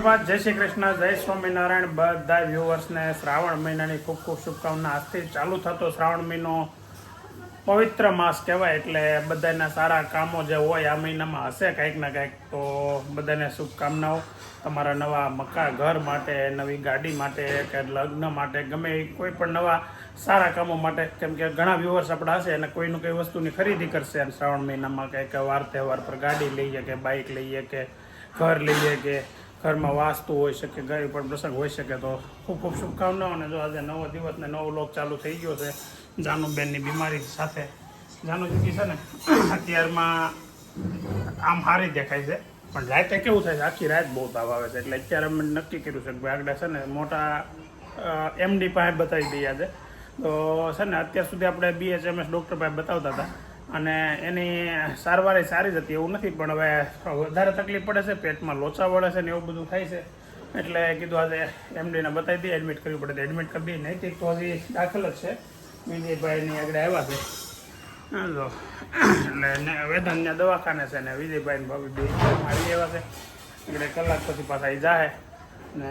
પ્રભાત, જય શ્રી કૃષ્ણ, જય સ્વામિનારાયણ. બધા વ્યુઅર્સને શ્રાવણ મહિનાની ખૂબ ખૂબ શુભકામના. આજથી ચાલુ થતો શ્રાવણ મહિનો પવિત્ર માસ કહેવાય, એટલે બધાના સારા કામો જે હોય આ મહિનામાં હશે કંઈક ના કંઈક. તો બધાને શુભકામનાઓ તમારા નવા મકાન ઘર માટે, નવી ગાડી માટે કે લગ્ન માટે, ગમે કોઈ પણ નવા સારા કામો માટે. કેમ કે ઘણા વ્યુઅર્સ આપણા હશે અને કોઈનું કઈ વસ્તુની ખરીદી કરશે અને શ્રાવણ મહિનામાં કંઈક વાર તહેવાર પર ગાડી લઈએ કે બાઇક લઈએ કે ઘર લઈએ કે ઘરમાં વાસ્તુ હોઈ શકે, ઘરે પણ પ્રસંગ હોઈ શકે. તો ખૂબ ખૂબ શુભકામનાઓ. અને જો આજે નવો દિવસ ને નવો લોક ચાલુ થઈ ગયો છે જાનુબેનની બીમારી સાથે. જાનુ દીદી છે ને અત્યારમાં આમ સારી દેખાય છે, પણ રાતે કેવું થાય છે આખી રાત બહુ તાવ આવે છે. એટલે અત્યારે અમે નક્કી કર્યું છે કે ભાઈ આગળ છે ને મોટા એમડી પાસે બતાવી દઈએ આજે. તો છે ને અત્યાર સુધી આપણે BHMS ડૉક્ટર પાસે બતાવતા હતા અને એની સારવાર સારી જ હતી, એવું નથી. પણ હવે વધારે તકલીફ પડે છે, પેટમાં લોચા વળે છે ને એવું બધું થાય છે. એટલે કીધું આજે એમડીને બતાવી દઈએ, એડમિટ કરવી પડે તો એડમિટ કરી દઈએ. નહીં તો હજી દાખલ જ છે. વિજયભાઈની આગળ આવ્યા છે જો, એટલે વેદાંતના દવાખાને છે ને વિજયભાઈને ભાભી બે આવી આવ્યા છે. એટલે કલાક પછી પાછા એ જાય ને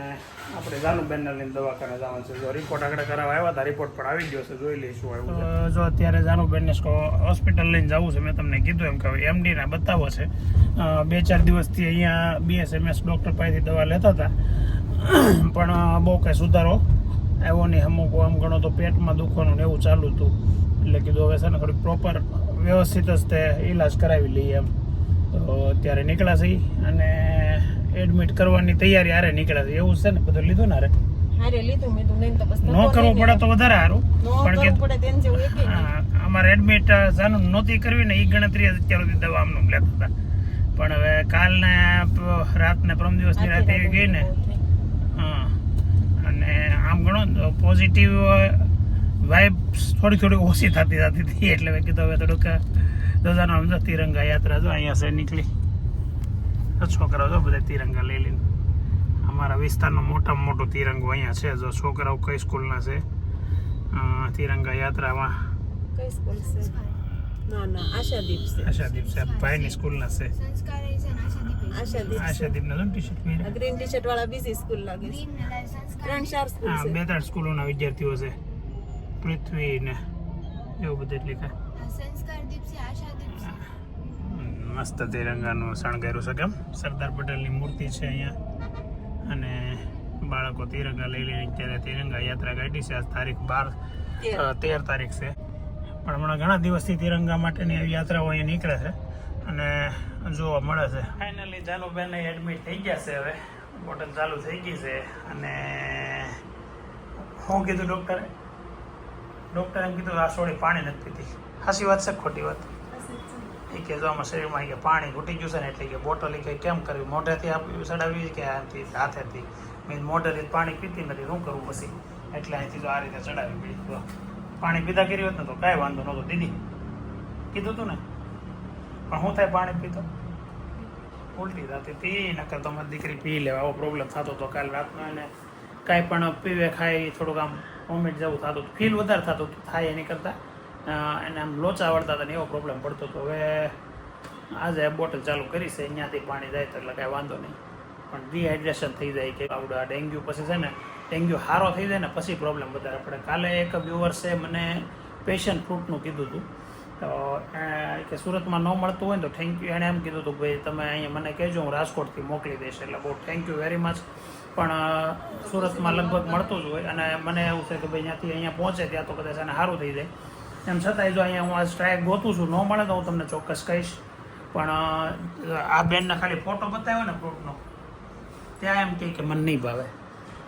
આપણે જાનુબેનને લઈને દવાખાને જવાનું છે. જો રિપોર્ટ આગળ કરાવવા આવ્યા હતા, રિપોર્ટ પણ આવી ગયો છે, જોઈ લઈશું આવ્યું છે. જો અત્યારે જાનુબેનને હોસ્પિટલ લઈને જવું છે. મેં તમને કીધું એમ કે એમડીને બતાવો છે. 2-4 દિવસથી અહીંયા BHMS ડૉક્ટર પાસેથી દવા લેતા હતા, પણ બહુ કંઈ સુધારો આવ્યો નહીં. અમુક આમ ઘણો તો પેટમાં દુખવાનું ને એવું ચાલુ હતું. એટલે કીધું હવે છે ને થોડીક પ્રોપર વ્યવસ્થિત જ તે ઈલાજ કરાવી લઈએ એમ. તો અત્યારે નીકળ્યા છે અને એડમિટ કરવાની તૈયારી હારે નીકળ્યા છે. એવું છે ને બધું લીધું ને હારે લીધું. મેં તો નહીં તો બસ ન કરવું પડે તો વધારે સારું. પણ અમારે એડમિટ જાનું નહોતી કરવી ને એ ગણતરી અત્યાર સુધી દવા આમનું લેતા હતા. પણ હવે કાલને રાતને પરમ દિવસની રાતે એવી ગઈ ને, હા. અને આમ ઘણો પોઝિટિવ વાઇબ્સ થોડી ઓછી થતી હતી. એટલે મેં કીધું હવે થોડુંક દજાનો આમ તિરંગા યાત્રા જો અહીંયા છે નીકળી. છોકરાઓ જો બધા તિરંગા લઈ લઈને. અમારા વિસ્તારનો મોટામાં મોટો તિરંગો અહીંયા છે. જો છોકરાઓ કઈ સ્કૂલના છે તિરંગા યાત્રામાં? કઈ સ્કૂલ છે? ના આશાદીપ છે. આશાદીપ છે ભાઈની સ્કૂલના છે. આશાદીપના જો ટી-શર્ટ પહેર્યા, ગ્રીન ટી-શર્ટ વાળા બીજી સ્કૂલ લાગે છે. 3-4 સ્કૂલ હા, છે. 2-3 સ્કૂલોના વિદ્યાર્થીઓ છે. પૃથ્વી ને એવું બધું એટલે કે મસ્ત તિરંગાનું શણગાર્યું છે. કેમ સરદાર પટેલની મૂર્તિ છે અહીંયા અને બાળકો તિરંગા લઈ લઈને અત્યારે તિરંગા યાત્રા કાઢી છે. આજ તારીખ 13 તારીખ છે. પણ હમણાં ઘણા દિવસથી તિરંગા માટેની એવી યાત્રાઓ અહીંયા નીકળે છે અને જોવા મળે છે. ફાઇનલી જાનુબેન એડમિટ થઈ ગયા છે. હવે બોટલ ચાલુ થઈ ગઈ છે. અને શું કીધું ડૉક્ટરે? ડૉક્ટરે એમ કીધું આ સોળી પાણી નથી પીતી. સાચી વાત છે ખોટી વાત? એ કે જો આમાં શરીરમાં કે પાણી ઘૂટી ગયું છે ને એટલે કે બોટલ કે કેમ કરવી, મોઢેથી આપી ચડાવી કે આથી હાથેથી? મેં મોઢેથી પાણી પીતી નથી, શું કરવું પછી? એટલે અહીંથી જો આ રીતે ચડાવી પડી. પાણી પીધા કર્યું હોત ને તો કાંઈ વાંધો નહોતો. દીદી કીધું હતું ને, પણ શું થાય પાણી પીતો? ઉલટી થતી હતી. નકર તો મારી દીકરી પી લેવા આવો પ્રોબ્લેમ થતો હતો. કાલ રાતનો એને કાંઈ પણ પીવે ખાય થોડુંક આમ વોમિટ જેવું થતું હતું, ફીલ વધારે થતું હતું. થાય એની કરતાં એને આમ લોચા વળતા હતા ને એવો પ્રોબ્લેમ પડતો હતો. હવે આજે બોટલ ચાલુ કરી છે, અહીંયાથી પાણી જાય તો એટલે કાંઈ વાંધો નહીં. પણ ડિહાઇડ્રેશન થઈ જાય કે આપણું આ ડેન્ગ્યુ પછી છે ને, ડેન્ગ્યુ સારો થઈ જાય ને પછી પ્રોબ્લેમ વધારે પડે. કાલે એક વ્યુઅર્સે મને પેશન ફ્રૂટનું કીધું હતું. તો કે સુરતમાં ન મળતું હોય ને તો થેન્ક યુ. એણે એમ કીધું હતું ભાઈ તમે અહીંયા મને કહેજો, હું રાજકોટથી મોકલી દઈશ. એટલે બહુ થેન્ક યુ વેરી મચ. પણ સુરતમાં લગભગ મળતું જ હોય અને મને એવું છે કે ભાઈ ત્યાંથી અહીંયા પહોંચે ત્યાં તો કદાચ એને સારું થઈ જાય. એમ છતાંય જો અહીંયા હું આ સ્ટ્રાઇક ગોતું છું, ન મળે તો હું તમને ચોક્કસ કહીશ. પણ આ બેનને ખાલી ફોટો બતાવ્યો ને ફ્રૂટનો, ત્યાં એમ કે મને નહીં ભાવે.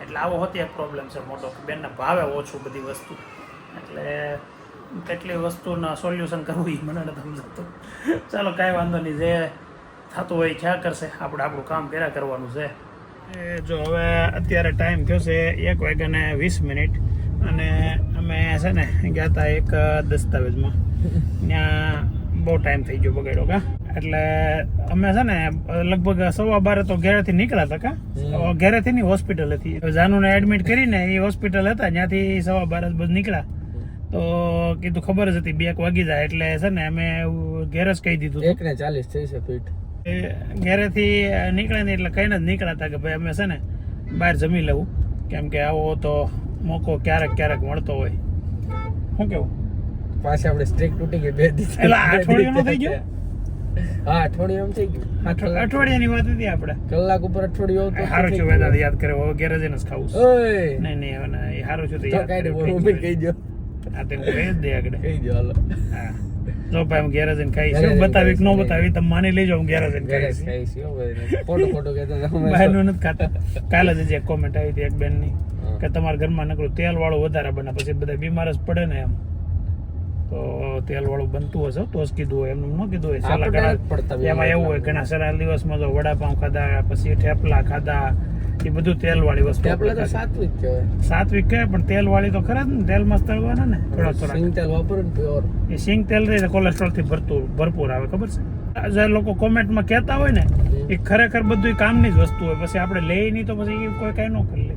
એટલે આવો હોતી એક પ્રોબ્લેમ છે મોટો, બેનને ભાવે ઓછું બધી વસ્તુ. એટલે કેટલી વસ્તુના સોલ્યુશન કરવું એ મને નથી સમજાતું. ચાલો કાંઈ વાંધો નહીં, જે થતું હોય ખ્યાલ કરશે. આપણે આપણું કામ કર્યા કરવાનું છે. એ જો હવે અત્યારે ટાઈમ થયો છે 1:20 અને અમે છે ને ગયા હતા એક દસ્તાવેજમાં. ત્યાં બહુ ટાઈમ થઈ ગયો બગાડ્યો કા. એટલે અમે છે ને લગભગ 12:15 તો ઘરેથી નીકળ્યા હતા કા. ઘરેથી નહીં, હોસ્પિટલ હતી. જાનુને એડમિટ કરીને એ હોસ્પિટલ હતા, ત્યાંથી 12:15 બધું નીકળ્યા. તો કીધું ખબર જ હતી 2 વાગી જાય એટલે છે ને અમે ઘેર જ કહી દીધું. 1:40 થઈ છે ફીટ. ઘરેથી નીકળે ને એટલે કહીને જ નીકળ્યા કે ભાઈ અમે છે ને બહાર જમી લેવું, કેમ કે આવો તો મોકો ક્યારેક ક્યારેક મળતો હોય. શું કેવું? પાછી આપણે સ્ટ્રીક તૂટી ગઈ 2 દિવસ. એટલે અઠવાડિયાનું થઈ ગયું. હા, અઠવાડિયું એમ થઈ ગયું. અઠવાડિયાની વાત હતી આપણે. કલાક ઉપર અઠવાડિયું આવતું. સારું છું વેદા યાદ કરે હવે ઘેર જઈને જ ખાવું છે. ઓય નહીં હવે એ સારું છું તો તો યાદ કાઈ કરે. નહીં, મમ્મી કહી દો. હા તે હું કહી જ દે આગળ. કહી દો હાલો. હા જો ભાઈ હું ઘેર જઈને ખાઈશ. શું બતાવી કે ન બતાવી તમે માની લેજો, હું ઘેર જઈને ઘરે ખાઈશ. ખાઈશ હો ભાઈ. ખોટું કહેતા હતા. બહારનું નથી ખાતા. કાલે જ એક કોમેન્ટ આવી હતી એક બેનની કે તમારા ઘરમાં નકરું તેલ વાળું વધારે બને, પછી બધા બીમાર જ પડે ને એમ. તો તેલ વાળું બનતું હશે તો જ કીધું હોય, એમનું ન કીધું હોય. છેલ્લા ઘણા એમાં એવું હોય ઘણા સારા દિવસમાં તો વડાપાઉં ખાધા, પછી થેપલા ખાધા, એ બધું તેલ વાળી વસ્તુ. આપણે તો સાત્વિક કહેવાય. સાત્વિક કહેવાય પણ તેલ વાળી તો ખરા જ ને, તેલ મસ્ત તળવાના ને થોડા સિંગ તેલ વાપરો ને પ્યોર. એ સિંગ તેલ રહે કોલેસ્ટ્રોલ થી ભરપૂર આવે, ખબર છે? જે લોકો કોમેન્ટમાં કહેતા હોય ને એ ખરેખર બધું કામની જ વસ્તુ હોય, પછી આપણે લઈ નહીં તો પછી કોઈ કઈ ન કરી લે.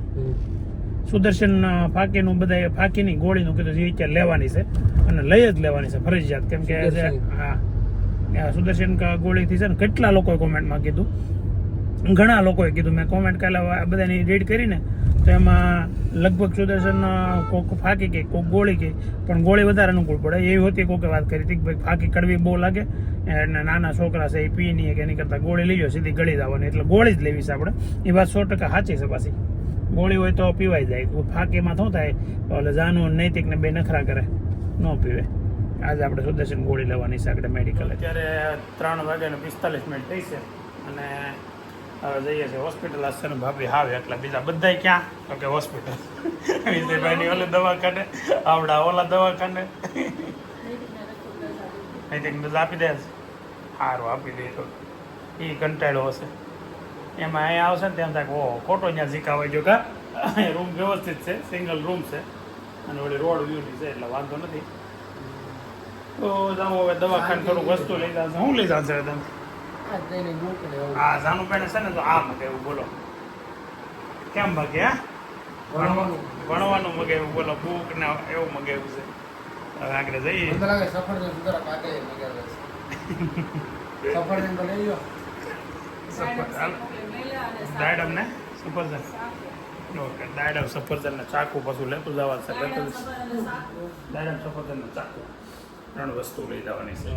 સુદર્શન ફાકીનું બધા ફાકીની ગોળીનું કીધું એ અત્યારે લેવાની છે અને લઈ જ લેવાની છે ફરજિયાત, કેમ કે હા સુદર્શન ગોળીથી છે ને કેટલા લોકોએ કોમેન્ટમાં કીધું, ઘણા લોકોએ કીધું. મેં કોમેન્ટ કાલે બધાની રીડ કરીને તો એમાં લગભગ સુદર્શન કોક ફાકી કે કોક ગોળી કે, પણ ગોળી વધારે અનુકૂળ પડે એવી હતી. કોકે વાત કરી હતી કે ભાઈ ફાકી કડવી બહુ લાગે અને નાના છોકરા છે એ પી નહીં કે એની કરતાં ગોળી લઈ જાઓ, સીધી ગળી જવાની, એટલે ગોળી જ લેવી છે આપણે. એ વાત 100% સાચી છે. પાછી ગોળી હોય તો પીવાઈ જાય. ફાકીમાં શું થાય, એટલે જાનું નૈતિક ને બે નખરા કરે, ન પીવે. આજે આપણે સુદર્શન ગોળી લેવાની છે આપણે મેડિકલ. અત્યારે 3:45 થઈ છે અને હવે જઈએ છીએ હોસ્પિટલ. હશે ને ભાભી હાવે એટલે બીજા બધા ક્યાં તો કે હોસ્પિટલ. વિજયભાઈની ઓલી દવાખાને, આવડા ઓલા દવાખાને. નૈતિક બધા આપી દે, સારું આપી દે તો એ કંટાળ્યો હશે. એમાં અહીંયા આવશે ને તેમ થાય ઓહો ખોટો અહીંયા ઝીકાવાઈ ગયો. કા રૂમ વ્યવસ્થિત છે, સિંગલ રૂમ છે અને ઓલી રોડ વ્યૂની છે એટલે વાંધો નથી. તો જાઉં હવે દવાખાને થોડુંક વસ્તુ લઈ જશે. શું લઈ જશે તમે? હા જાનું પેણે છે ને તો આ મગાવ્યું, બોલો કેમ ભાગે? હા ભણવાનું મગાવ્યું, બોલો બુક ને એવું મગાવ્યું છે. હવે આગળ જઈએ. દાડમ ને સફરજન. ઓકે દાડમ સફરજન ને ચાકુ પાછું લેતું જવા છે. દાડમ સફરજન ને ચાકુ 3 વસ્તુ લઈ જવાની છે.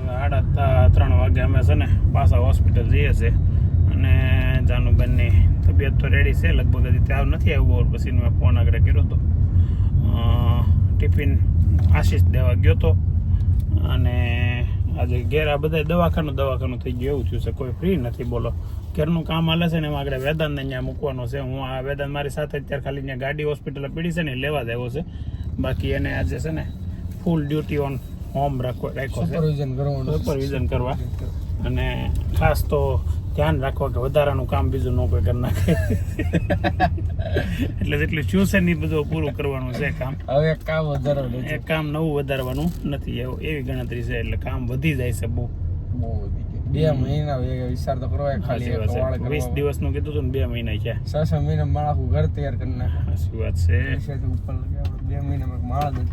3:30 વાગે અમે છે ને પાછા હોસ્પિટલ જઈએ છીએ અને જાનુબેનની તબિયત તો રેડી છે લગભગ. હજી ત્યાં નથી આવ્યું. પછી મેં ફોન આગળ કર્યો હતો. ટિફિન આશીષ દેવા ગયો હતો અને આજે ઘેર આ બધા દવાખાનું થઈ ગયું એવું થયું છે. કોઈ ફ્રી નથી, બોલો. ઘરનું કામ હાલે છે ને એમાં આગળ વેદાંતને અહીંયા મૂકવાનો છે. હું આ વેદાંત મારી સાથે અત્યારે ખાલી અહીંયા ગાડી હોસ્પિટલ પડી છે ને લેવા જ આવ્યો છે. બાકી એને આજે છે ને ફૂલ ડ્યુટી ઓન હોમ રાખ્યો છે, સુપરવિઝન કરવા. અને ખાસ તો ધ્યાન રાખવા કે વધારાનું કામ બીજું ન કોઈ કરી નાખે. એટલે જેટલું થયું છે ને બધું પૂરું કરવાનું છે કામ. હવે એક કામ નવું વધારવાનું નથી, એવી ગણતરી છે. એટલે કામ વધી જાય છે બહુ. 2 મહિના વિચાર તો કરવા ખાલી 20 દિવસનું કીધું હતું ને 2 મહિના છે. 6 મહિના માળા ઘર તૈયાર કરી નાખે. સાચી વાત છે. ઉપર 2 મહિનામાં માળા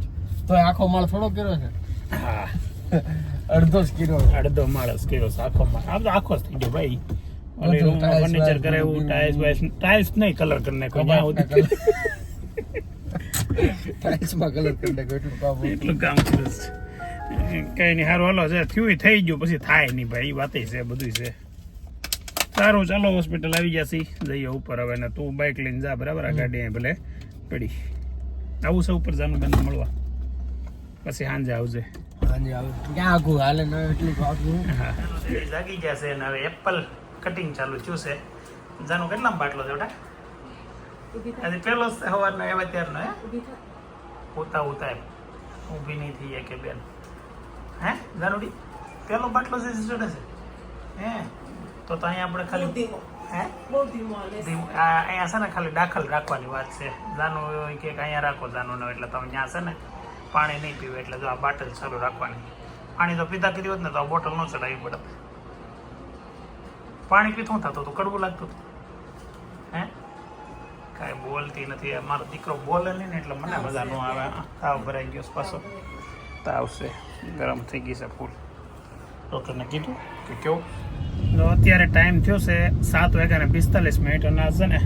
તો આખો માળ થોડો કર્યો છે. હા અડધો માળ જ કર્યો છે. આખો માળ આમ તો આખો જ થઈ ગયો ભાઈ. ઓલી રૂમમાં ફર્નિચર કરે એવું ટાઇલ્સ નહીં કલર કરી નાખ્યો. ટાઇલ્સમાં કલર કરી નાખ્યો. એટલું કામ કર્યું છે. કઈ નહીં સારું હાલો છે. થયું થઈ ગયું પછી થાય નહીં ભાઈ. વાત છે બધું છે. સારું ચાલો હોસ્પિટલ આવી જશે. જઈએ ઉપર હવે ને તું બાઇક લઈને જા બરાબર. આ ગાડી અહીં ભલે પડી. આવું છે ઉપર જાનું બંધ મળવા. પછી સાંજે આવજે. જાગી જશે ને હવે એપલ કટિંગ ચાલુ થયું છે. જાનું કેટલા બાટલો છે બેટા? આજે પેલો સવારનો એવા ત્યારનો હે ઉતા ઊભી નહીં થઈ કે બેન? હે જાનુડી પેલો બાટલો છે ચડે છે હે? તો અહીંયા આપણે ખાલી હે અહીંયા છે ને ખાલી દાખલ રાખવાની વાત છે. જાનું કે અહીંયા રાખો જાનું એટલે તમે ત્યાં છે ને પાણી નહીં પીવું. એટલે જો આ બોટલ ચાલુ રાખવાની. પાણી તો પીતા કરી હોત ને તો આ બોટલ ન ચડાવવી પડે. પાણી પીતું થતું હતું, કડવું લાગતું હતું. હે કાંઈ બોલતી નથી. મારો દીકરો બોલે નહીં ને એટલે મને મજા ન આવે. તાવ ભરાઈ ગયો પાછો. તાવ છે, ગરમ થઈ ગઈ છે ફૂલ. ડૉક્ટરને કીધું કે કેવું તો અત્યારે ટાઈમ થયો છે 7:45 અને આ છે ને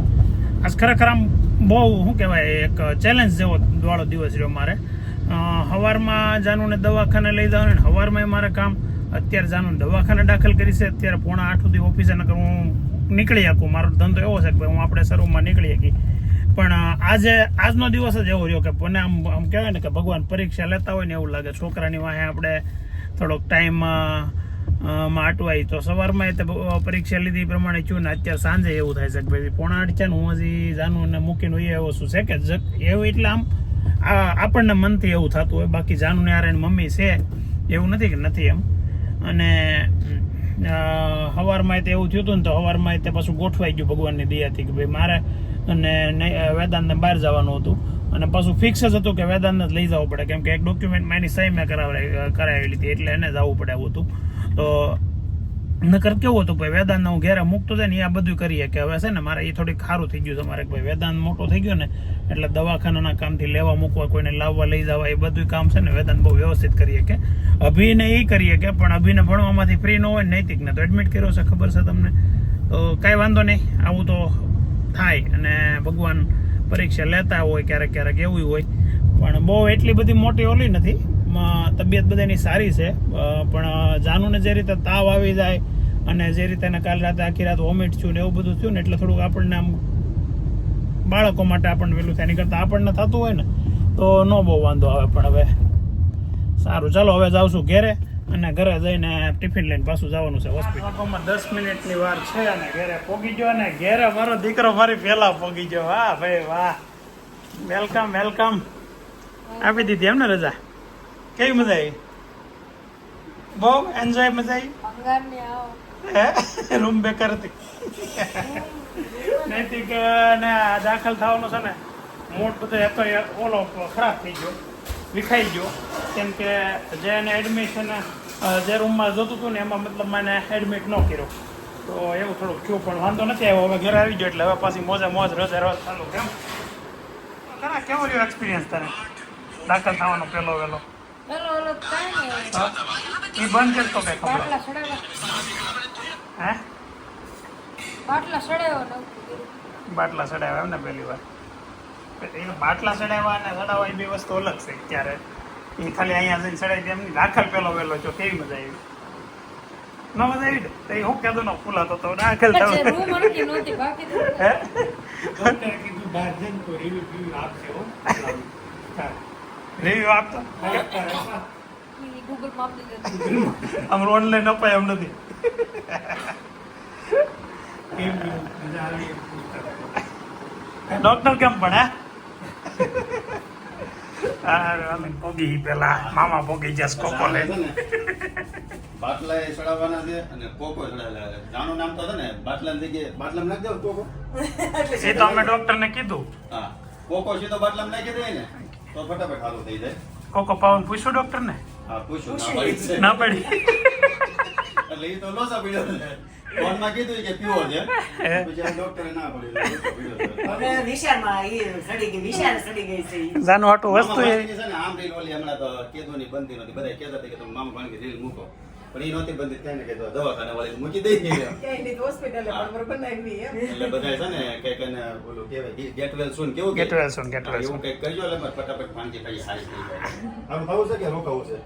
આજ ખરેખર આમ બહુ શું કહેવાય એક ચેલેન્જ જેવો વાળો દિવસ રહ્યો મારે. સવારમાં જાનુને દવાખાને લઈ જવાનું ને સવારમાં મારે કામ. અત્યારે જાનુને દવાખાને દાખલ કરી છે. અત્યારે 7:30 સુધી ઓફિસે નકર હું નીકળી શકું. મારો ધંધો એવો છે કે ભાઈ હું આપણે શરૂમાં નીકળી શકી. પણ આજનો દિવસ જ એવો રહ્યો કે મને આમ કહેવાય ને કે ભગવાન પરીક્ષા લેતા હોય ને એવું લાગે. છોકરાની વાહે આપણે થોડોક ટાઈમ માં અટવાઈ તો સવારમાં એ પરીક્ષા લીધી પ્રમાણે થયું ને અત્યારે સાંજે એવું થાય છે કે ભાઈ 7:30 છે ને હું હજી જાનુને મૂકીને એવો શું છે કે એવું એટલે આમ આપણને મનથી એવું થતું હોય. બાકી જાનુને યાર એની મમ્મી છે એવું નથી કે નથી એમ. અને સવારમાં એવું થયું હતું ને તો સવારમાં તે પાછું ગોઠવાઈ ગયું ભગવાનની દયાથી કે ભાઈ મારે અને વેદાંતને બહાર જવાનું હતું. અને પાછું ફિક્સ જ હતું કે વેદાંતને જ લઈ જવું પડે કેમ કે એક ડોક્યુમેન્ટમાં એની સહી મેં કરાવેલી હતી એટલે એને જવું પડે એવું હતું. તો નકર કેવું હતું ભાઈ વેદાંતને હું ઘેરે મૂકતો જાય ને આ બધું કરીએ કે હવે છે ને મારે એ થોડીક સારું થઈ ગયું છે. મારે ભાઈ વેદાંત મોટો થઈ ગયો ને એટલે દવાખાનાના કામથી લેવા મૂકવા કોઈને લાવવા લઈ જવા એ બધું કામ છે ને વેદાંત બહુ વ્યવસ્થિત કરીએ કે. અભિને એ કરીએ કે પણ અભિને ભણવામાંથી ફ્રી ન હોય નૈતિકને તો એડમિટ કર્યો છે ખબર છે તમને. તો કાંઈ વાંધો નહીં આવું તો થાય અને ભગવાન પરીક્ષા લેતા હોય ક્યારેક ક્યારેક એવું હોય. પણ બહુ એટલી બધી મોટી ઓલી નથી. તબિયત બધાની સારી છે પણ જાનુને જે રીતે તાવ આવી જાય અને જે રીતે એને કાલ રાતે આખી રાત વોમિટ થયું ને એવું બધું થયું ને એટલે થોડુંક આપણને આમ બાળકો માટે આપણને પેલું થાય. નહીં કરતા આપણને થતું હોય ને તો ન બહુ વાંધો આવે. પણ હવે સારું ચાલો હવે જાઉં છું ઘેરે અને ઘરે જઈને ટિફિન લઈને પાછું જવાનું છે હોસ્પિટલમાં. 10 મિનિટની વાર છે અને ઘેરે પોગી ગયો અને ઘેરે મારો દીકરો મારી પહેલા પોગી ગયો. વાહ ભાઈ વાહ, વેલકમ વેલકમ. આપી દીધી એમ ને રજા? કેવી મજા આવી? બહુ એન્જોય મજા આવી? રૂમ બેકાર હતી નૈતિક ને દાખલ થવાનો છે ને મૂડ બધો હતો ઓલો ખરાબ થઈ ગયો, વિખાઈ ગયો. કેમ કે જે એને એડમિશન જે રૂમમાં જોતું હતું ને એમાં મતલબ મને એડમિટ ન કર્યો તો એવું થોડુંક થયું. પણ વાંધો નથી આવ્યો. હવે ઘરે આવી ગયો એટલે હવે પાછી મોજે મોજ રોજે રોજ ચાલુ. કેમ ખરા કેવો રહ્યો એક્સપિરિયન્સ તને દાખલ થવાનો પહેલો વહેલો? એ બંધ કરતો કઈ ખબર હે? બાટલા ચડાવ્યા એમ ને પહેલી વાર? બાટલા ચડાવ્યા અને ચડાવવા એ બે વસ્તુ અલગ છે. ત્યારે એ ખાલી અહીંયા જઈને ચડાવી એમની દાખલ પેલો વહેલો છો કેવી મજા આવી? ન મજા આવી ને તો હું કહેતો ને ફૂલાતો તો દાખલ થયો. રિવ્યુ આપતો આમ ઓનલાઈન અપાય એમ નથી. ડોક્ટર કેમ પણ હે પોગી પેલા મામા પોગી જશે કોકો લે બાટલા એ ચડાવવાના છે અને કોકો ચડાવેલા છે. જાનું નામ તો છે ને બાટલાની જગ્યાએ બાટલામાં નાખી દો કોકો. એ તો અમે ડોક્ટરને કીધું. હા કોકો સીધો બાટલામાં નાખી દે ને તો ફટાફટ સારું થઈ જાય. કોકો પાવન પૂછ્યું ડોક્ટરને? હા પૂછ્યું ના પડી છે. ના પડી એટલે એ તો લોસા પડ્યો છે. ફોનમાં કીધું કે પીવો છે પછી આ ડોક્ટરે ના પડી હવે વિશાળમાં એ સડી ગઈ, વિશાળ સડી ગઈ છે ઈ. જાનું હાટું વસ્તુ એ છે ને આમ રીલ ઓલી હમણાં તો કેદોની બનતી નથી. બધા કહેતા હતા કે તમે મામા ભાણકી રીલ મૂકો પણ એ નહોતી બનતી. ત્યાં ને કે દવાખાને વાળી મૂકી દઈ ક્યાંય હોસ્પિટલે પણ બનાવી એમ. એટલે બધા છે ને કઈક ઓલું કહેવાય ગેટ વેલ સૂન કેવું ગેટ વેલ સૂન, ગેટ વેલ સૂન. એવું કઈક કરજો એટલે ફટાફટ ભાણકી ખાઈ સારી થઈ જાય. આમ ખાવું છે કે રોકાવું છે?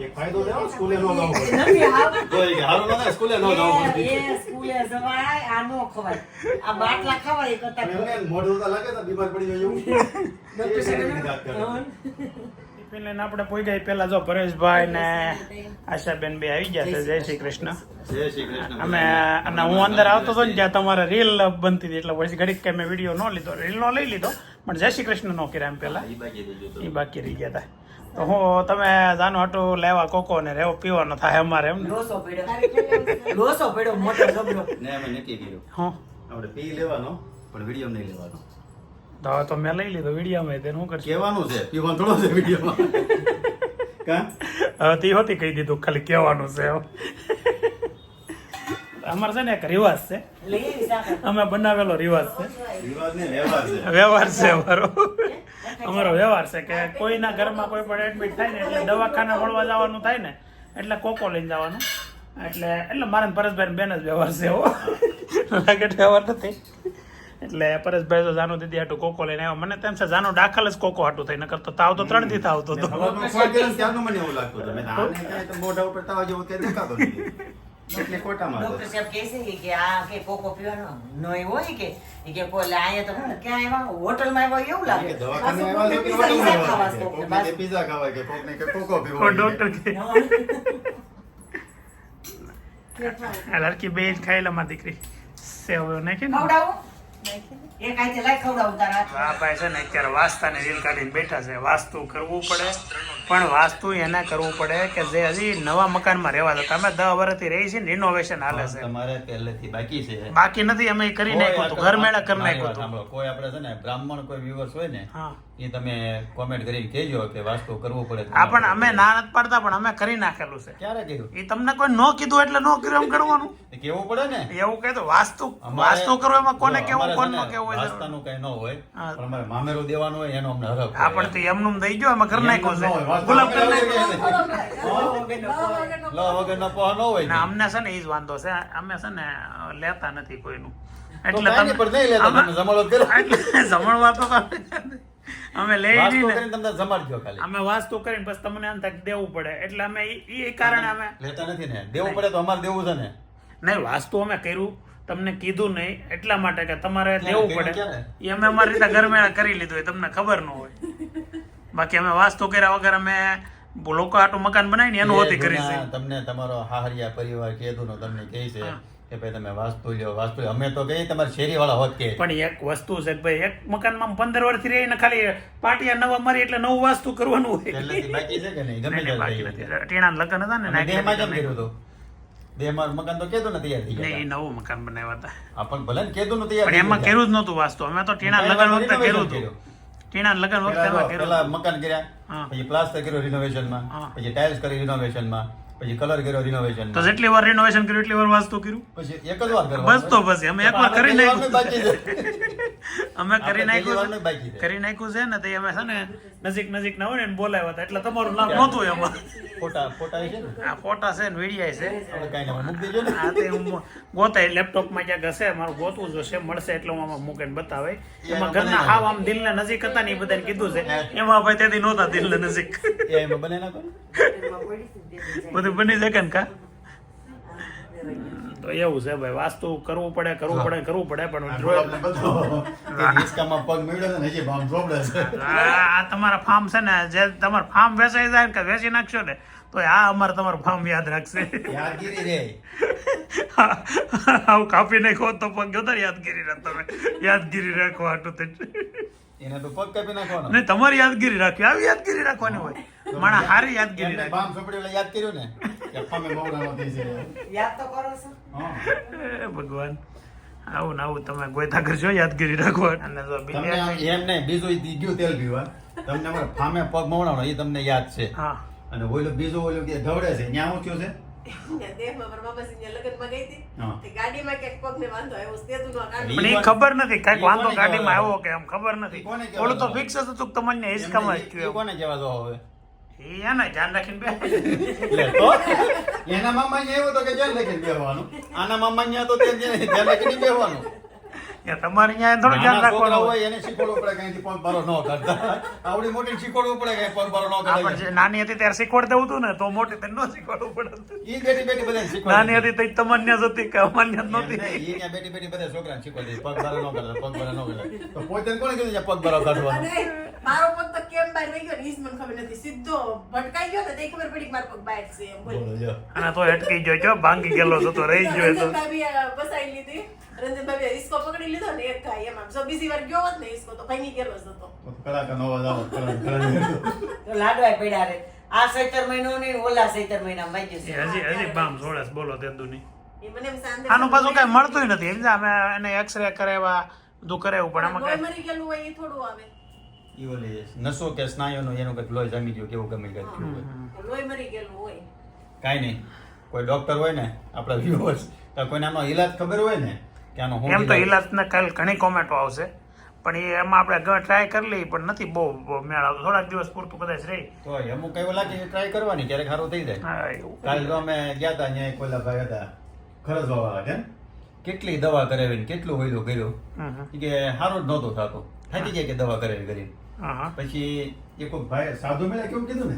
એક ફાયદો છે સ્કૂલે ન જવું પડે. નથી હાવ. જોઈ કે હારું ન થાય સ્કૂલે ન જવું પડે. એ સ્કૂલે જવાય આ નો ખવાય. આ બાટલા ખવાય કરતા એમને મોઢું તો લાગે તો બીમાર પડી જાય એવું. ડોક્ટર સાહેબ ટિફિન લઈને આપણે પોઈ ગઈ પેલા જો પરેશભાઈ ને આશાબેન બે આવી ગયા છે. જય શ્રી કૃષ્ણ. જય શ્રી કૃષ્ણ. અમે અને હું અંદર આવતો હતો ને ત્યાં તમારે રીલ બનતી હતી એટલે પછી ઘડીક કે મેં વિડીયો ન લીધો, રીલ નો લઈ લીધો પણ જય શ્રી કૃષ્ણ નો કર્યા એમ પેલા એ બાકી રહી ગયા હતા. તો હું તમે જાનું હાટું લેવા કોકો ને રેવો પીવાનો થાય અમારે એમ ને? લોસો પડ્યો મોટો જબરો. ને અમે નક્કી કર્યું હું આપણે પી લેવાનો પણ વિડીયો નહીં લેવાનો. તો હવે તો મેં લઈ લીધો વિડીયોમાં તેને શું કરશે? કહેવાનું છે પીવાનું થોડો છે વિડીયોમાં. કા હવે તે હોતી કહી દીધું ખાલી કહેવાનું છે. અમારે છે ને એક રિવાજ છે, અમે બનાવેલો રિવાજ છે, વિવાદ ને વ્યવહાર છે. વ્યવહાર છે અમારો. અમારો વ્યવહાર છે કે કોઈના ઘરમાં કોઈ પણ એડમિટ થાય ને એટલે દવાખાને મળવા જવાનું થાય ને એટલે કોકો લઈને જવાનું એટલે મારે ને પરેશભાઈ બેન જ વ્યવહાર છે એવો લાગે વ્યવહાર નથી. એટલે પરેશભાઈ તો જાનુ દીદી હાટું કોકો લઈને આવ્યો. મને તેમ છે જાનો દાખલ જ કોકો હાટું થઈ, નકર તો તાવ તો 3 દી આવતો હતો. સવારનો ફોન કર્યો ને ત્યારનું મને એવું લાગતું હતું. મેં કીધું આને કાંઈ તો મોઢા ઉપર તાવ જેવું કંઈ દેખાતો નથી. એટલે ખોટામાં હતો. ડોક્ટર સાહેબ કહે છે કે આ કે કોકો પીવાનો નોય હોય કે કોઈ અહીંયા તો ક્યાં આવ્યા હોટલમાં આવ્યા એવું લાગે. કે દવાખાને આવ્યા છો કે હોટલમાં આવ્યા છો? કોકને કે પિઝા ખાવા કે કોકને કે કોકો પીવો. કોઈ ડોક્ટર કે લડકી બે ખાઈ લે મારી દીકરી સેવ નાખી ને. ખવડાવો એક આઈતે લાઈ ખવડાવું તારા આ ભાઈ છે ને અત્યારે વાસ્તાની રીલ કાઢીને બેઠા છે. વાસ્તુ કરવું પડે, પણ વાસ્તુ એને કરવું પડે કે જે હજી નવા મકાનમાં રહેવા દો. અમે 10 વર્ષથી રહી છીએ, રિનોવેશન હાલે છે. તમારે પહેલેથી બાકી છે. બાકી નથી, અમે કરી નાખ્યું હતું, ઘર મેળા કરી નાખ્યું હતું. સાંભળો, કોઈ આપણે છે ને બ્રાહ્મણ કોઈ વ્યુઅર્સ હોય ને, હા, એ તમે કોમેન્ટ કરીને કહેજો કે વાસ્તુ કરવું પડે. આ પણ અમે ના નથી પાડતા, પણ અમે કરી નાખેલું છે. ક્યારે કીધું? એ તમને કોઈ ન કીધું એટલે ન કર્યું એમ કરવાનું. એ કેવું પડે ને. એવું કહે તો વાસ્તુ કરવું એમાં કોને કેવું કોને ન કેવું હોય. વાસ્તાનું કઈ ન હોય, હા. પણ અમારે મામેરું દેવાનું હોય એનો અમને હરખ હોય. આ પણ તો એમનું દઈ ગયો, અમે કરી નાખ્યું છે. વાસ્તુ ગુલાબ કરી નાખ્યું. લો વગરનો પોહ ન હોય ને. ના, અમને છે ને એ જ વાંધો છે, અમે છે ને લેતા નથી કોઈનું. તો કાંઈ નહીં, પણ નહીં લેતા તમે જમાડો જ કરો. એટલે જમણવા તો અમે લઈ વાસ્તુ નહીં કરીને તમને જમાડજો ખાલી. અમે વાસ્તુ કરીને પછી તમને આમ તક દેવું પડે, એટલે અમે એ કારણે અમે લેતા નથી ને. દેવું પડે તો અમારે દેવું છે ને. નહીં, વાસ્તુ અમે કર્યું, તમને કીધું નહીં એટલા માટે કે તમારે દેવું પડે. ક્યારે? એ અમે અમારી રીતે ઘરમેળા કરી લીધું હોય, તમને ખબર ન હોય. બાકી અમે વાસ્તુ કર્યા વગર અમે લોકો આટલું મકાન બનાવીને એનું હોતી કરી છે. તમને તમારો હાહરિયા પરિવાર કીધું તમને કહે છે કે ભાઈ તમે વાસ્તુ લ્યો વાસ્તુ લ્યો. અમે તો કહીએ તમારા શેરીવાળા હોત કે. પણ એક વસ્તુ છે કે ભાઈ એક મકાનમાં 15 વર્ષથી રહીને ખાલી પાટિયા નવા મારી એટલે નવું વાસ્તુ કરવાનું હોય. પહેલેથી બાકી છે કે નહીં? ગમે નહીં, બાકી ત્યારે નથી. ટીણાના લગ્ન હતા ને, દેહમાં કેમ કર્યું હતું? દેહમાં મકાન તો કેતું ને તૈયાર થઈ નહીં, ગયા. એ નવું મકાન બનાવ્યા હતા. આ પણ ભલે ને કેતું ને તૈયાર પણ થઈ એમાં ગયા. કર્યું જ નહોતું વાસ્તુ. અમે તો ટીણા લગ્ન વખતે કર્યું હતું. ટીણા લગ્ન વખતે એમાં કર્યું પેલા હતું. મકાન કર્યા, હા. પછી પ્લાસ્ટર કર્યો રિનોવેશનમાં, હા. પછી ટાઇલ્સ કરી રિનોવેશનમાં, પછી કલર કર્યો તો રિનોવેશનમાં, જેટલી વાર રિનોવેશન કર્યું એટલી વાર વાસ્તુ કર્યું. પછી એક જ વાર કરવાનું. બસ તો પછી અમે એકવાર કરી નાખ્યું. બાકી છે. અમે કરી આપણે પહેલી વારનું નાખ્યું બાકી છે. કરી નાખ્યું છે ને, તે અમે છે ને નજીક ના હોય ને બોલાવ્યા હતા, એટલે તમારું નામ નહોતું એમાં. ફોટા છે ને આ ફોટા છે ને વિડીયા છે. આપણે કાંઈ ના મૂકી દેજો ને. આ તે હું ગોતાય લેપટોપમાં ક્યાંક હશે, મારું ગોતવું જોશે, મળશે એટલે હું આમાં મૂકીને બતાવે. એમાં ઘરના હાવ આમ દિલને નજીક હતા ને એ બધાને કીધું છે. એમાં ભાઈ તેથી નહોતા દિલને નજીક. એ એમાં બને નાખો ને. બધું બની શકે ને કા. તો એવું છે ભાઈ, વાસ્તુ કરવું પડે પણ એ હિંચકામાં પગ મળ્યો છે ને હજી આમ જોબડે છે. આ તમારા ફાર્મ છે ને, જે તમારું ફાર્મ વેચાઈ જાય ને કે વેચી નાખશો ને, તો આ અમારે તમારું ફાર્મ યાદ રાખશે. યાદગીરી રે. આવું કાપી નાખો તો પગ જોતા યાદગીરી રાખ. તમે યાદગીરી રાખવા હાટું તે એને તો પગ કાપી નાખવાનો. નહીં, તમારી યાદગીરી રાખવી, આવી યાદગીરી રાખવાની હોય. માણા હારી યાદગીરી એમને રાખે. બામ ચોપડી ઓલા યાદ કર્યું ને કે ફામે બહુ થઈ છે. યાદ તો કરો છો. હા. એ ભગવાન, આવું ને આવું તમે ગોયતા કરજો યાદગીરી રાખવા. અને જો તમને બીજા આમ એમ નહીં, બીજું ઈ ગયું તેલ પીવા. તમને અમારે ફામે પગ મવડાવવાનો એ તમને યાદ છે. હા, અને ઓલું બીજું ઓલું કે ધવડે છે ત્યાં શું થયું છે? દેહમાં મારા બાબાજીના લગ્નમાં ગઈ હતી. હા. તે ગાડીમાં ક્યાંક પગને વાંધો આવ્યો, સેતુનો કાંટો. પણ એ ખબર નથી કઈક વાંધો કોને ગાડીમાં કહેવાય? આવ્યો કે એમ ખબર નથી. ઈ કોને કહેવાય? ઓલું તો ફિક્સ હતું કે તમને હિસકામાં જ ઈ થયું. કોને કહેવા દો હવે? એ એને ધ્યાન રાખીને બે. લે તો એના મામા ને એવું તો કે ધ્યાન રાખીને બેહવાનું. આના મામા ને તો તે ધ્યાન રાખીને બેહવાનું. તમારે અહીંયા થોડું ધ્યાન નાના છોકરા રાખવાનું હોય એને શીખવાડવું પડે કઈથી પગ ભરો ન કરતા. આવડી મોટી શીખવાડવું પડે કે પગ ભરો ન આપણે કરે. જે નાની હતી ત્યારે શીખવાડ દેવું હતું ને, તો મોટી તેને ન શીખવાડવું પડે. ઈ બેટી બેટી બધાને નાની શીખવાડે. હતી તો તમાન્ય જ હતી કે અમાન્ય જ નહોતી. ઈ ત્યાં બેટી બેટી બધા છોકરાને શીખવાડે પગ ભરો ન કરતા, પગ ભરો ન કરતા. તો પોતે કોણે કીધું છે પગ ભરો કાઢવાનો? અને મારો પગ તો કેમ બહાર વહી ગયો ને ઈ જ મને ખબર નથી. સીધો ભટકાઈ ગયો ને તે ખબર પડી કે મારો પગ બહાર છે એમ બોલી. બોલો જો. અને તો અટકી ગયો છો, ભાંગી ગયેલો છો તો રહી ગયો તો. રંજનભાભી બસાઈ લીધી. રંજનભાભી હિસકો પકડી લીધો ને એક ખાઈ એમાં. જો બીજી વાર ગયો હોત ને હિસકો તો ભાંગી ગયેલો જ હતો. કલાકાર નો અવાજ આવે. કલાકાર. તો લાડવાય પડ્યા રે. આ સૈતર મહિનો ને ઓલા સૈતર મહિનામાં વાગ્યું એ છે. હજી બામ જોડે બોલો તેદુ નહીં. એ મને એમ શાંતિ આનું પાછું કઈ મળતું નથી. એમ અમે એને એક્સરે કરાવ્યા, બધું કરાવ્યું, પણ આમાં લોહી કઈ મરી ગયેલું હોય એ થોડું આવે. ઈ ઓલી નસો કે સ્નાયુનો એનું કંઈક લોહી જમી ગયું કેવું ગમે કંઈક થયું હોય. લોહી મરી ગયેલું હોય. કાંઈ નહીં, કોઈ ડોક્ટર હોય ને આપણા વ્યુઅર્સ તો કોઈને આનો ઈલાજ ખબર હોય ને કે આનો શું એમ તો ઈલાજ? ઈલાજને કાલ ઘણી કોમેન્ટો આવશે, પણ એ એમાં આપણે ટ્રાય કરી લઈએ પણ નથી બહુ મેળ આવતો. થોડાક દિવસ પૂરતું કદાચ રહી. તો અમુક એવું લાગે ટ્રાય કરવાની ક્યારેક સારું થઈ જાય. હા એવું. કાલે તો અમે ગયા હતા અહીંયા એક ઓલા ભાઈ હતા ખરજવાવાળા છે. કેટલી દવા કરાવીને કેટલું હોયલું કર્યું કે સારું જ નહોતું થતું. થાકી જાય કે દવા કરાવી કરીને. હા પછી એ કોઈક ભાઈ સાધુ મેળા કેવું કીધું ને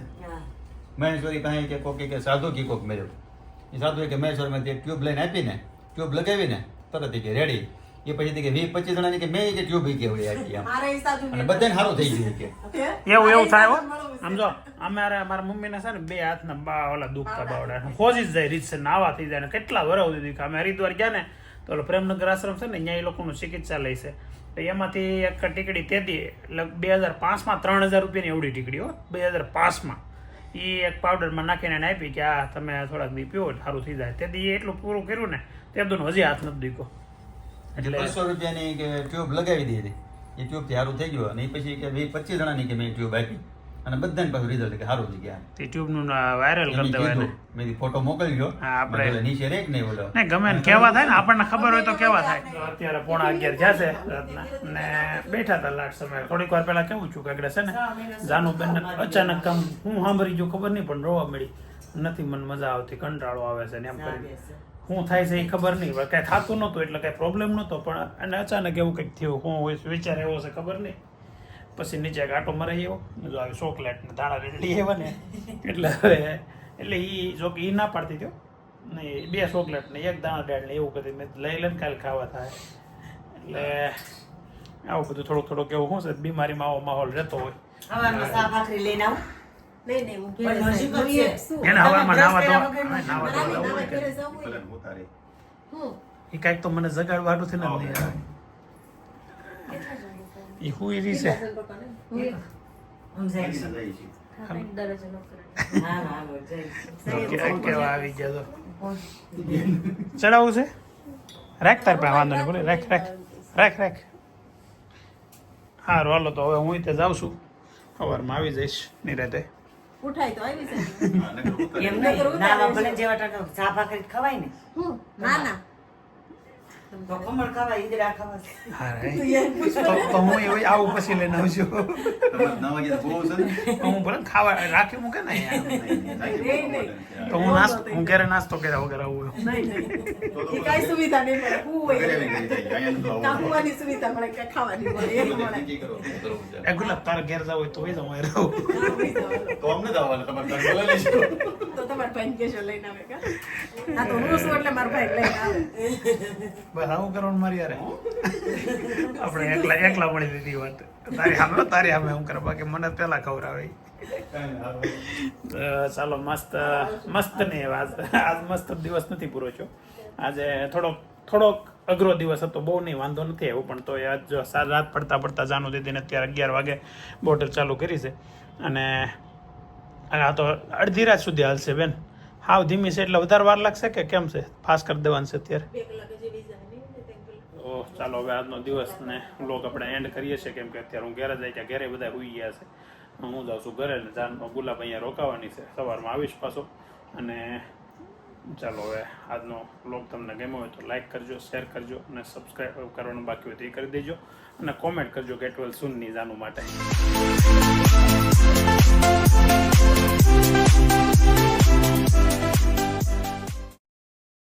મહેશ્વરી પાસે કે કોક કે સાધુ કી કોક મેળ્યો. એ સાધુ કે મહેશ્વરમાં તે ટ્યુબ લઈને આપીને ટ્યુબ લગાવીને તરત કે રેડી. એ પછી કે 20-25 જણાની કે મેં કે ટ્યુબ કેવડી આપી આમ મારે ઈ સાધુ અને બધાને સારું થઈ ગયું કે એવું થાય હો. આમ જો અમારા મમ્મીને છે ને 2 હાથના ઓલા દુખતા બાવડા ખોજી જ જાય રીત નાવા થઈ જાય ને કેટલા વરસ સુધી અમે હરિદ્વાર ગયા ને તો ઓલો પ્રેમનગર આશ્રમ છે ને અહીંયા એ લોકોનું ચિકિત્સાલય છે. તો એમાંથી એક ટીકડી તેથી એટલે 2005માં 3000 રૂપિયાની એવડી ટીકડી હો 2005માં. એ એક પાવડરમાં નાખીને એને આપી કે આ તમે થોડાક દી પીવો સારું થઈ જાય. તેથી એટલું પૂરું કર્યું ને તે બધું હજી હાથ નથી દીકો. એટલે 200 રૂપિયાની કે ટ્યુબ લગાવી દીધી. એ ટ્યુબ થી સારું થઈ ગયું અને પછી કે 20-25 જણાની કે મેં ટ્યુબ આપી અને બધાને પાછું રિઝલ્ટ કે સારું થઈ ગયા. તે ટ્યુબનું વાયરલ કરી દેવાય ને. મેં ફોટો મોકલ્યો. હા, આપણે નીચે રેક નહીં બોલો ને ગમે ને કેવા થાય ને આપણને ખબર હોય તો કેવા થાય. અત્યારે 11:30 થયા છે રાતના ને બેઠા હતા લાટ સમય. થોડીક વાર પહેલા કેવું છું કે છે ને જાનુબેન અચાનક કામ હું સાંભળી ગયું ખબર નહીં પણ રોવા મળી નથી મને મજા આવતી કંટાળો આવે છે ને એમ કરી શું થાય છે એ ખબર નહીં. કઈ થતું નહોતું એટલે કઈ પ્રોબ્લેમ નહોતો પણ અને અચાનક એવું કંઈક થયું શું હોય વિચાર એવો છે ખબર નહીં. પછી નીચે આટો મરાઈ આવ્યો આવી ચોકલેટ ને દાણા રેડલી આવ્યા ને એટલે એ જો કે એ ના પાડતી થયો ને 2 ચોકલેટ ને 1 દાણા ડેડ ને એવું બધું મેં લઈ લઈને કાલે ખાવા થાય. એટલે આવું બધું થોડુંક કેવું શું છે બીમારીમાં આવો માહોલ રહેતો હોય. હવારમાં શાક ભાખરી લઈને આવું. નહીં હું પણ ઘરે નજીક જ હું છે. એક છું. એને હવારમાં નાવા કર્યા ધોવા વગર નાવા મારા ધોવા નાના હોય ઘરે કે જવું હોય ભલે ને. ઉતારી. હું એ કાંઈક તો મને જગાડવાડું છે ને એ હુઈ રહી છે. હું એક સમજાય છે. જઈએ છીએ. હા, હા, જય. કેવા આવી ગયા તો ચડાવવું છે રાખ તાર પાસે વાંધો નહીં બોલે રાખ હા રોલો તો હવે હું તે જાઉં છું સવારમાં આવી જઈશ નિરાતે. ઉઠાય તો આવી છે હા, નકર ઉતારી. એમ નહીં, નાવા ભલે જેવા ટાટા શાક ભાખરી ખવાય ને હું ના તો ખમણ ખવાય, ઈદડા ખવાય. હા તો હું એવું આવું પછી લઈને આવું છું. તમારે 9 વાગે તો બહુ છે ને. હું ભલે ખાવા રાખી મૂકે ને યાર. નહીં. તો હું ઘરે નાસ્તો કર્યા વગર આવું નહીં એ કાંઈ સુવિધા નહીં મળે હું હોય ઘરે આવી ગઈ જાય. અહીંયા તો આવું. કાપવાની સુવિધા મળે કે ખાવાની મળે એક મળે નક્કી કરો. બરોબર છે. એ ગુલાબ તારે ઘેર જાવ હોય તો હોય જાઉં રહું. તો અમને જ આવવાનું તમારે ઘરે બોલાવી લેજો. તો તમારા ભાઈ કેશો લઈને આવે કા ના તો હું શું એટલે મારા ભાઈ લઈને આવે બસ આવું કરવાનું મારી યારે આપણે એકલા મળી દીધી વાત. તારી સામે હું કરે બાકી મને પેલા ખવડાવે. ચાલો મસ્ત ને આજ મસ્ત દિવસ નથી પૂરો થયો. આજે થોડોક અઘરો દિવસ હતો. બહુ નહીં વાંધો નથી એવું પણ તો આજ જો રાત પડતા જાનું દીદીને અત્યારે 11 વાગે બોટલ ચાલુ કરી છે અને આ તો અડધી રાત સુધી હાલશે બેન. હાવ ધીમી છે એટલે વધારે વાર લાગશે કે કેમ છે? ફાસ્ટ કરી દેવાનું છે અત્યારે. 2 કલાક જેવી જાય નહીં તો ચાલો હવે આજનો દિવસ ને વ્લોગ આપણે એન્ડ કરીએ છીએ કેમ કે અત્યારે હું ઘરે જાય ઘરે બધા સુઈ ગયા છે. હું જાઉં છું ઘરે ને જાનનો ગુલાબ અહીંયા રોકાવાની છે. સવારમાં આવીશ પાછો. અને ચાલો હવે આજનો વ્લોગ તમને ગમ્યો હોય તો લાઈક કરજો, શેર કરજો અને સબસ્ક્રાઈબ કરવાનું બાકી હોય તો એ કરી દેજો અને કોમેન્ટ કરજો ગેટ વેલ સૂનની જાનુ માટે.